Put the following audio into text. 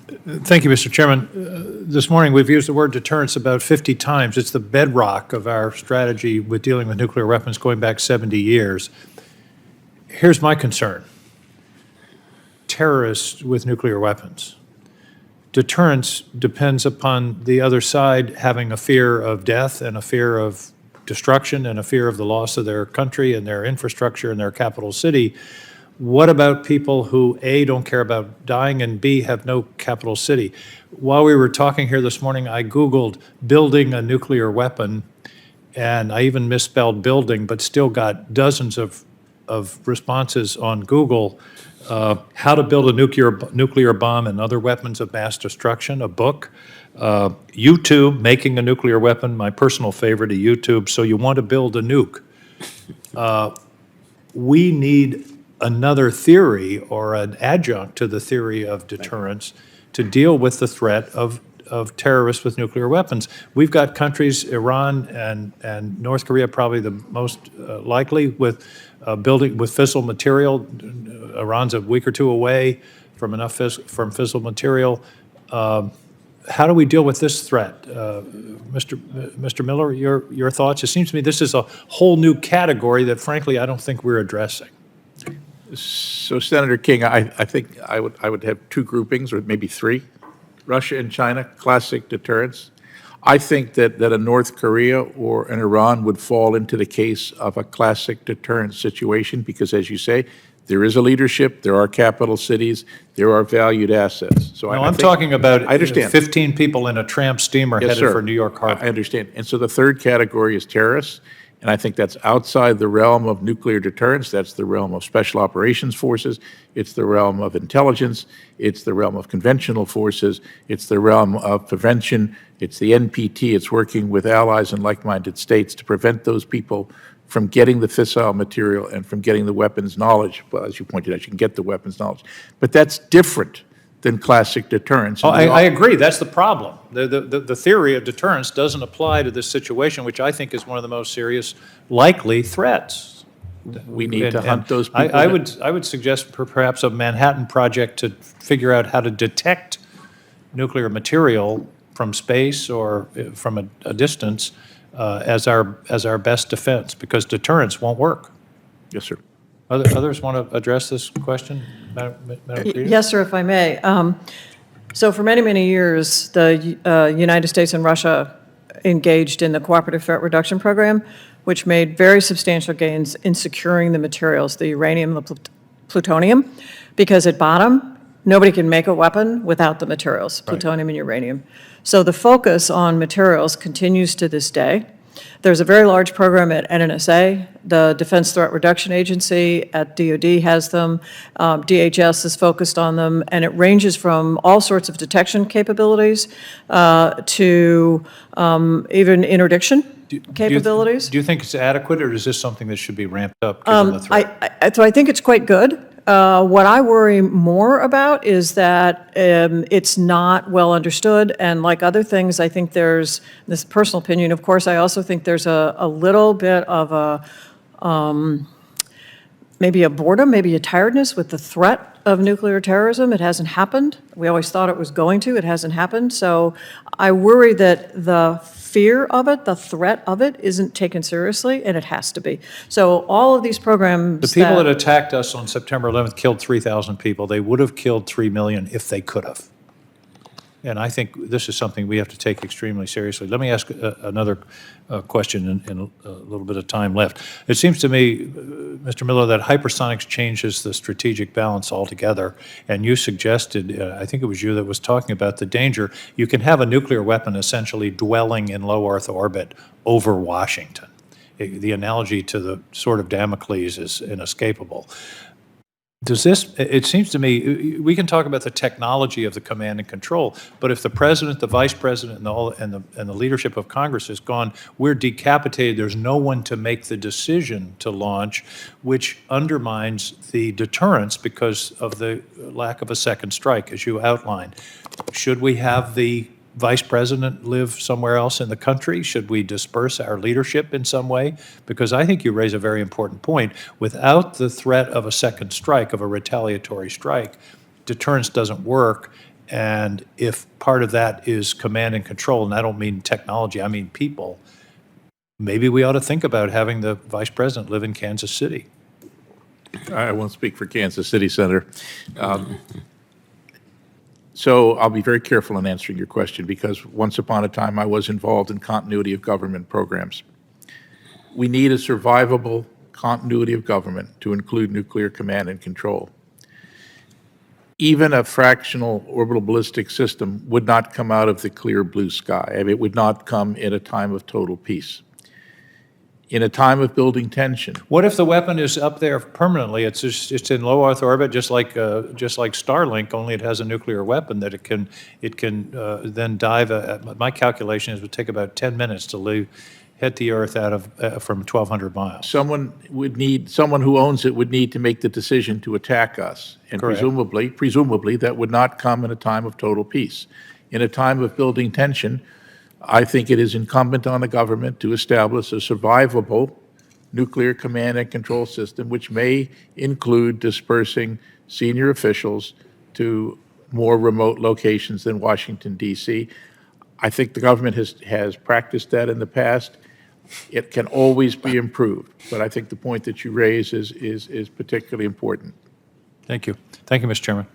Thank you, Mr. Chairman. This morning, we've used the word deterrence about 50 times. It's the bedrock of our strategy with dealing with nuclear weapons going back 70 years. Here's my concern. Terrorists with nuclear weapons. Deterrence depends upon the other side having a fear of death and a fear of destruction and a fear of the loss of their country and their infrastructure and their capital city. What about people who, A, don't care about dying, and B, have no capital city? While we were talking here this morning, I Googled building a nuclear weapon, and I even misspelled building, but still got dozens of responses on Google. How to build a nuclear bomb and other weapons of mass destruction, a book. YouTube, making a nuclear weapon, my personal favorite of YouTube, so you want to build a nuke. We need another theory or an adjunct to the theory of deterrence to deal with the threat of terrorists with nuclear weapons. We've got countries, Iran and North Korea, probably the most likely, with building with fissile material. Iran's a week or two away from enough from fissile material. How do we deal with this threat? Mr. Miller, your thoughts? It seems to me this is a whole new category that, frankly, I don't think we're addressing. So, Senator King, I think I would have two groupings, or maybe three. Russia and China, classic deterrence. I think that a North Korea or an Iran would fall into the case of a classic deterrence situation because, as you say, there is a leadership, there are capital cities, there are valued assets. So no, I'm talking about I understand. 15 people in a tramp steamer headed for New York Harbor. I understand. And so the third category is terrorists. And I think that's outside the realm of nuclear deterrence. That's the realm of special operations forces. It's the realm of intelligence. It's the realm of conventional forces. It's the realm of prevention. It's the NPT. It's working with allies and like-minded states to prevent those people from getting the fissile material and from getting the weapons knowledge. Well, as you pointed out, you can get the weapons knowledge. But that's different than classic deterrence. Oh, I agree. That's the problem. The theory of deterrence doesn't apply to this situation, which I think is one of the most serious likely threats. We need to hunt those people. I would suggest perhaps a Manhattan Project to figure out how to detect nuclear material from space or from a distance as our best defense, because deterrence won't work. Yes, sir. Others want to address this question? Madam Credo? Yes, sir, if I may. So for many, many years, the United States and Russia engaged in the Cooperative Threat Reduction Program, which made very substantial gains in securing the materials, the uranium, the plutonium, because at bottom, nobody can make a weapon without the materials, plutonium and uranium. So the focus on materials continues to this day. There's a very large program at NNSA. The Defense Threat Reduction Agency at DoD has them. DHS is focused on them, and it ranges from all sorts of detection capabilities to even interdiction capabilities. Do you think it's adequate, or is this something that should be ramped up given the threat? So I think it's quite good. What I worry more about is that it's not well understood, and like other things, I think there's this personal opinion. Of course, I also think there's a little bit of maybe a boredom, maybe a tiredness with the threat of nuclear terrorism. It hasn't happened. We always thought it was going to. It hasn't happened. So I worry that the fear of it, the threat of it, isn't taken seriously, and it has to be. So all of these programs. The people that attacked us on September 11th killed 3,000 people. They would have killed 3 million if they could have. And I think this is something we have to take extremely seriously. Let me ask another question in a little bit of time left. It seems to me, Mr. Miller, that hypersonics changes the strategic balance altogether. And you suggested, I think it was you that was talking about the danger. You can have a nuclear weapon essentially dwelling in low Earth orbit over Washington. The analogy to the sword of Damocles is inescapable. Does this, it seems to me, we can talk about the technology of the command and control, but if the president, the vice president, and the leadership of Congress is gone, we're decapitated. There's no one to make the decision to launch, which undermines the deterrence because of the lack of a second strike, as you outlined. Should we have the vice president live somewhere else in the country? Should we disperse our leadership in some way? Because I think you raise a very important point. Without the threat of a second strike, of a retaliatory strike, deterrence doesn't work. And if part of that is command and control, and I don't mean technology, I mean people, maybe we ought to think about having the vice president live in Kansas City. I won't speak for Kansas City, Senator. So I'll be very careful in answering your question, because once upon a time I was involved in continuity of government programs. We need a survivable continuity of government to include nuclear command and control. Even a fractional orbital ballistic system would not come out of the clear blue sky. I mean, it would not come in a time of total peace. In a time of building tension, What if the weapon is up there permanently? It's in low Earth orbit, just like Starlink, only it has a nuclear weapon that it can then dive. My calculation is it would take about 10 minutes to hit the Earth out of from 1,200 miles. someone who owns it would need to make the decision to attack us. And Correct. presumably that would not come in a time of total peace. In a time of building tension, I think it is incumbent on the government to establish a survivable nuclear command and control system, which may include dispersing senior officials to more remote locations than Washington, D.C. I think the government has practiced that in the past. It can always be improved, but I think the point that you raise is particularly important. Thank you. Thank you, Mr. Chairman.